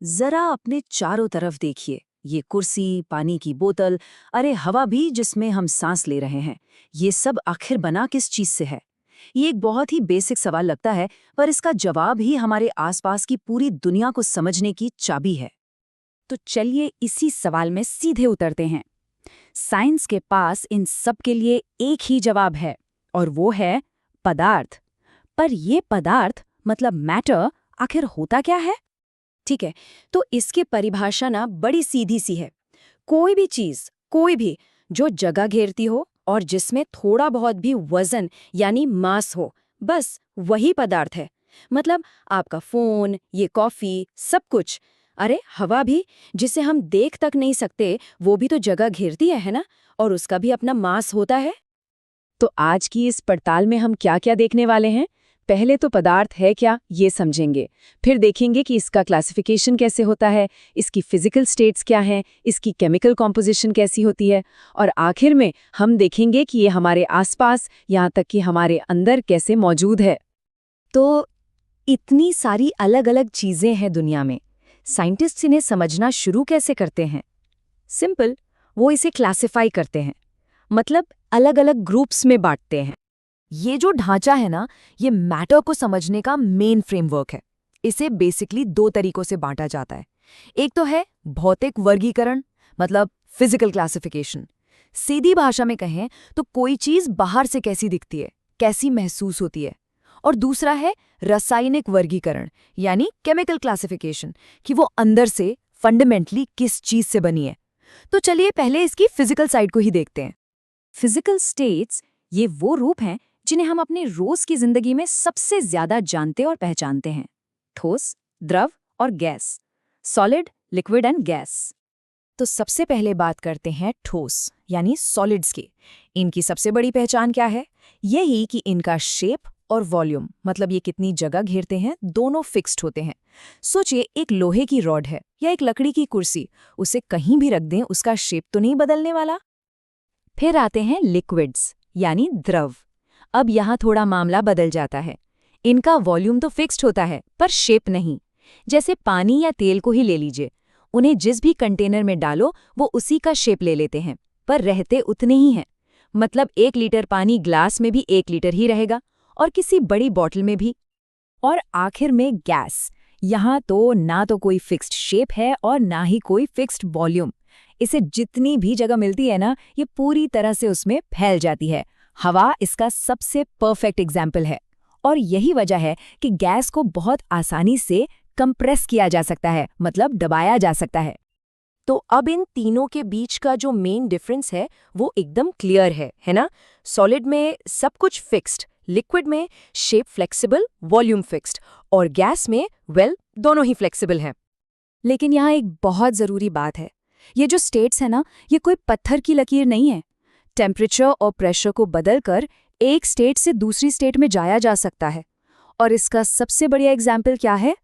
जरा अपने चारों तरफ देखिए। ये कुर्सी, पानी की बोतल, अरे हवा भी जिसमें हम सांस ले रहे हैं, ये सब आखिर बना किस चीज से है? ये एक बहुत ही बेसिक सवाल लगता है, पर इसका जवाब ही हमारे आसपास की पूरी दुनिया को समझने की चाबी है। तो चलिए इसी सवाल में सीधे उतरते हैं। साइंस के पास इन सब के लिए एक ही जवाब है, और वो है पदार्थ। पर ये पदार्थ मतलब मैटर आखिर होता क्या है? ठीक है, तो इसकी परिभाषा ना बड़ी सीधी सी है। कोई भी चीज, कोई भी जो जगह घेरती हो और जिसमें थोड़ा बहुत भी वजन यानी मास हो, बस वही पदार्थ है। मतलब आपका फोन, ये कॉफी, सब कुछ। अरे हवा भी, जिसे हम देख तक नहीं सकते, वो भी तो जगह घेरती है ना? और उसका भी अपना मास होता है। तो आज की इस पड़ताल में हम क्या क्या देखने वाले हैं? पहले तो पदार्थ है क्या, ये समझेंगे। फिर देखेंगे कि इसका क्लासिफिकेशन कैसे होता है, इसकी फिजिकल स्टेट्स क्या हैं, इसकी केमिकल कॉम्पोजिशन कैसी होती है, और आखिर में हम देखेंगे कि ये हमारे आसपास, यहाँ तक कि हमारे अंदर कैसे मौजूद है। तो इतनी सारी अलग अलग चीजें हैं दुनिया में, साइंटिस्ट्स इन्हें समझना शुरू कैसे करते हैं? सिंपल, वो इसे क्लासिफाई करते हैं। मतलब अलग अलग ग्रुप्स में बांटते हैं। ये जो ढांचा है ना, ये मैटर को समझने का मेन फ्रेमवर्क है। इसे बेसिकली दो तरीकों से बांटा जाता है। एक तो है भौतिक वर्गीकरण, मतलब फिजिकल क्लासिफिकेशन। सीधी भाषा में कहें तो कोई चीज बाहर से कैसी दिखती है, कैसी महसूस होती है। और दूसरा है रासायनिक वर्गीकरण, यानी केमिकल क्लासिफिकेशन, कि वो अंदर से फंडामेंटली किस चीज से बनी है। तो चलिए पहले इसकी फिजिकल साइड को ही देखते हैं। फिजिकल स्टेट्स ये वो रूप हैं जिन्हें हम अपने रोज की जिंदगी में सबसे ज्यादा जानते और पहचानते हैं। ठोस, द्रव और gas. Solid, liquid and gas. तो सबसे पहले बात करते हैं ठोस यानी सॉलिड्स की। इनकी सबसे बड़ी पहचान क्या है? यही कि इनका शेप और वॉल्यूम, मतलब ये कितनी जगह घेरते हैं, दोनों फिक्स्ड होते हैं। सोचिए एक लोहे की रॉड है या एक लकड़ी की कुर्सी, उसे कहीं भी रख दें, उसका शेप तो नहीं बदलने वाला। फिर आते हैं लिक्विड्स यानी द्रव। अब यहाँ थोड़ा मामला बदल जाता है। इनका वॉल्यूम तो फिक्स्ड होता है पर शेप नहीं। जैसे पानी या तेल को ही ले लीजिए, उन्हें जिस भी कंटेनर में डालो वो उसी का शेप ले लेते हैं, पर रहते उतने ही हैं। मतलब 1 लीटर पानी ग्लास में भी 1 लीटर ही रहेगा, और किसी बड़ी बॉटल में भी। और आखिर में गैस। यहाँ तो ना तो कोई फिक्स्ड शेप है और ना ही कोई फिक्स्ड वॉल्यूम। इसे जितनी भी जगह मिलती है ना, ये पूरी तरह से उसमें फैल जाती है। हवा इसका सबसे परफेक्ट एग्जाम्पल है। और यही वजह है कि गैस को बहुत आसानी से कंप्रेस किया जा सकता है, मतलब दबाया जा सकता है। तो अब इन तीनों के बीच का जो मेन डिफरेंस है वो एकदम क्लियर है ना? सॉलिड में सब कुछ फिक्स्ड, लिक्विड में शेप फ्लेक्सिबल, वॉल्यूम फिक्स्ड, और गैस में दोनों ही फ्लेक्सिबल हैं। लेकिन यहाँ एक बहुत ज़रूरी बात है। ये जो स्टेट्स है ना, ये कोई पत्थर की लकीर नहीं है। टेम्परेचर और प्रेशर को बदलकर एक स्टेट से दूसरी स्टेट में जाया जा सकता है। और इसका सबसे बढ़िया एग्जाम्पल क्या है?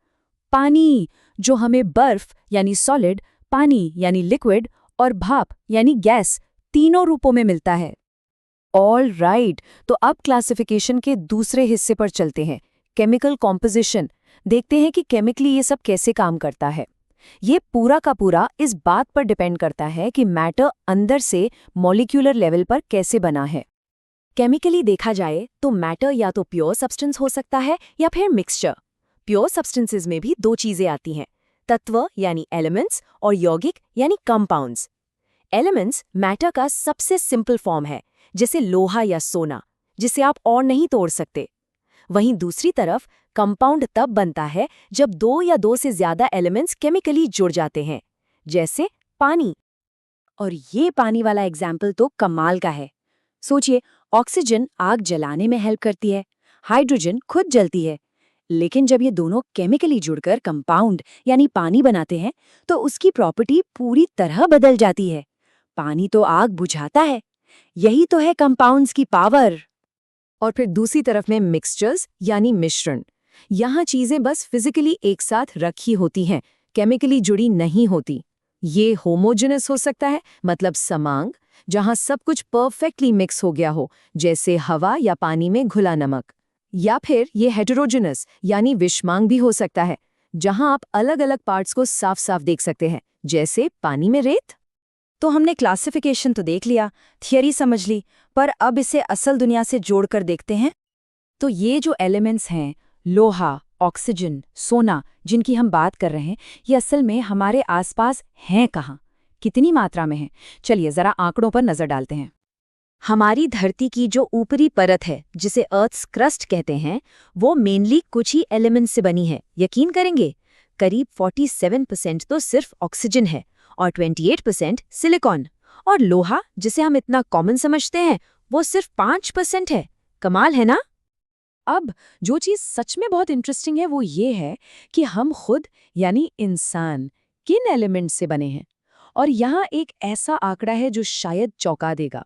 पानी, जो हमें बर्फ यानी सॉलिड, पानी यानी लिक्विड और भाप यानी गैस, तीनों रूपों में मिलता है। ऑल राइट, तो अब क्लासिफिकेशन के दूसरे हिस्से पर चलते हैं, केमिकल कॉम्पोजिशन। देखते हैं कि केमिकली ये सब कैसे काम करता है। ये पूरा का पूरा इस बात पर डिपेंड करता है कि मैटर अंदर से मॉलिक्यूलर लेवल पर कैसे बना है। केमिकली देखा जाए तो मैटर या तो प्योर सब्सटेंस हो सकता है या फिर मिक्सचर। प्योर सब्सटेंसेस में भी दो चीजें आती हैं, तत्व यानी एलिमेंट्स और यौगिक यानी कंपाउंड्स। एलिमेंट्स मैटर का सबसे सिंपल फॉर्म है, जैसे लोहा या सोना, जिसे आप और नहीं तोड़ सकते। वहीं दूसरी तरफ कंपाउंड तब बनता है जब दो या दो से ज्यादा एलिमेंट्स केमिकली जुड़ जाते हैं, जैसे पानी। और ये पानी वाला एग्जाम्पल तो कमाल का है। सोचिए, ऑक्सीजन आग जलाने में हेल्प करती है, हाइड्रोजन खुद जलती है, लेकिन जब ये दोनों केमिकली जुड़कर कंपाउंड यानी पानी बनाते हैं तो उसकी प्रॉपर्टी पूरी तरह बदल जाती है। पानी तो आग बुझाता है, यही तो है कंपाउंड्स की पावर। और फिर दूसरी तरफ में मिक्सचर्स यानी मिश्रण। यहाँ चीजें बस फिजिकली एक साथ रखी होती हैं, केमिकली जुड़ी नहीं होती। ये होमोजेनस हो सकता है, मतलब समांग, जहाँ सब कुछ परफेक्टली मिक्स हो गया हो, जैसे हवा या पानी में घुला नमक। या फिर ये हेटेरोजेनस यानी विषमांग भी हो सकता है, जहां आप अलग-अलग पार्ट्स को साफ-साफ देख सकते हैं, जैसे पानी में रेत। तो हमने क्लासिफिकेशन तो देख लिया, थियरी समझ ली, पर अब इसे असल दुनिया से जोड़कर देखते हैं। तो ये जो एलिमेंट्स हैं, लोहा, ऑक्सीजन, सोना, जिनकी हम बात कर रहे हैं, ये असल में हमारे आसपास हैं कहाँ? कितनी मात्रा में हैं? चलिए जरा आंकड़ों पर नजर डालते हैं। हमारी धरती की जो ऊपरी परत है, जिसे अर्थ्स क्रस्ट कहते हैं, वो मेनली कुछ ही एलिमेंट्स से बनी है। यकीन करेंगे, करीब 47% तो सिर्फ ऑक्सीजन है और 28% सिलिकॉन। और लोहा, जिसे हम इतना कॉमन समझते हैं, वो सिर्फ 5% है। कमाल है ना? अब जो चीज़ सच में बहुत इंटरेस्टिंग है वो ये है कि हम खुद यानी इंसान किन एलिमेंट्स से बने हैं। और यहाँ एक ऐसा आंकड़ा है जो शायद चौंका देगा।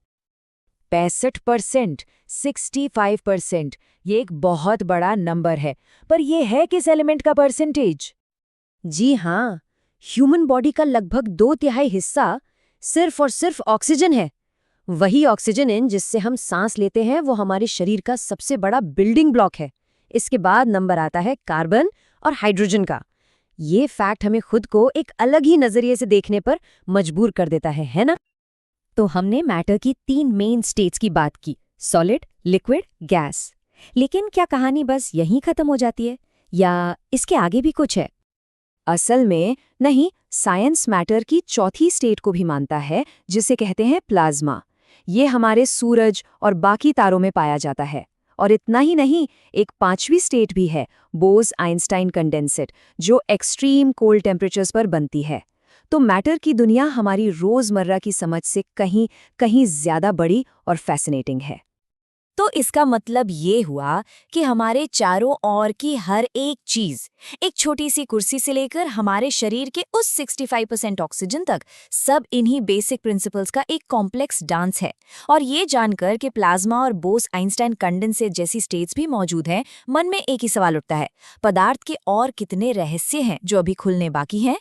65%, 65%, ये एक बहुत बड़ा नंबर है, पर ये है किस एलिमेंट का परसेंटेज? जी हाँ, ह्यूमन बॉडी का लगभग 2/3 हिस्सा सिर्फ और सिर्फ ऑक्सीजन है। वही ऑक्सीजन जिससे हम सांस लेते हैं, वो हमारे शरीर का सबसे बड़ा बिल्डिंग ब्लॉक है। इसके बाद नंबर आता है कार्बन और हाइड्रोजन का। ये फैक्ट हमें खुद को एक अलग ही नजरिए से देखने पर मजबूर कर देता है ना? तो हमने मैटर की 3 मेन स्टेट्स की बात की, सॉलिड, लिक्विड, गैस। लेकिन क्या कहानी बस यहीं खत्म हो जाती है या इसके आगे भी कुछ है? असल में नहीं, साइंस मैटर की चौथी स्टेट को भी मानता है, जिसे कहते हैं प्लाज्मा। ये हमारे सूरज और बाकी तारों में पाया जाता है। और इतना ही नहीं, एक 5वीं स्टेट भी है, बोस-आइंस्टाइन कंडेंसेट, जो एक्सट्रीम कोल्ड टेम्परेचर्स पर बनती है। तो मैटर की दुनिया हमारी रोजमर्रा की समझ से कहीं कहीं ज्यादा बड़ी और फैसिनेटिंग है। तो इसका मतलब ये हुआ कि हमारे चारों ओर की हर एक चीज, एक छोटी सी कुर्सी से लेकर हमारे शरीर के उस 65% ऑक्सीजन तक, सब इन्हीं बेसिक प्रिंसिपल्स का एक कॉम्प्लेक्स डांस है। और ये जानकर कि प्लाज्मा और बोस-आइंस्टाइन कंडेंसेट जैसी स्टेट्स भी मौजूद हैं, मन में एक ही सवाल उठता है, पदार्थ के और कितने रहस्य हैं जो अभी खुलने बाकी हैं?